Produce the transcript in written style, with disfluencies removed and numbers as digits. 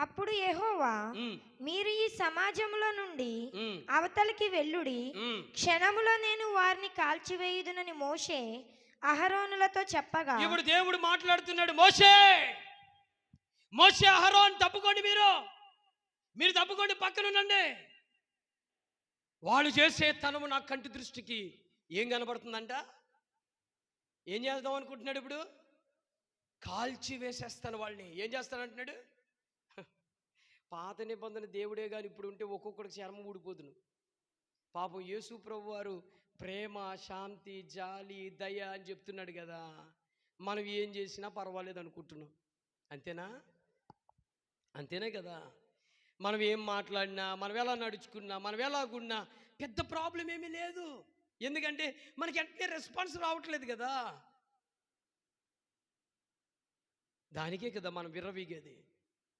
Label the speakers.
Speaker 1: అప్పుడు యెహోవా, మీరు ఈ సమాజములో నుండి అవతలికి వెళ్ళుడి, క్షణములో నేను వారిని కాల్చివేయుదునని మోషే అహరోనులతో చెప్పగా.
Speaker 2: ఇప్పుడు దేవుడు మాట్లాడుతున్నాడు, మోషే మోషే అహరోన్ తప్పుకోండి, మీరు తప్పుకోండి, పక్కన ఉండండి. వాళ్ళు చేసే తనము నా కంటి దృష్టికి ఏం కనబడుతుందంట? ఏం చేద్దాం అనుకుంటున్నాడు? ఇప్పుడు కాల్చి వేసేస్తాను వాళ్ళని. ఏం చేస్తానంటున్నాడు? పాత నిబంధన దేవుడే కానీ ఇప్పుడు ఉంటే ఒక్కొక్కడికి చర్మం ఊడిపోతును. పాపం యేసు ప్రభు వారు ప్రేమ, శాంతి, జాలి, దయ అని చెప్తున్నాడు కదా. మనం ఏం చేసినా పర్వాలేదు అనుకుంటున్నాం. అంతేనా? అంతేనే కదా. మనం ఏం మాట్లాడినా, మనం ఎలా నడుచుకున్నా, మనం ఎలాగున్నా పెద్ద ప్రాబ్లం ఏమీ లేదు. ఎందుకంటే మనకి వెంటనే రెస్పాన్స్ రావట్లేదు కదా. దానికే కదా మనం విర్రవీగేది.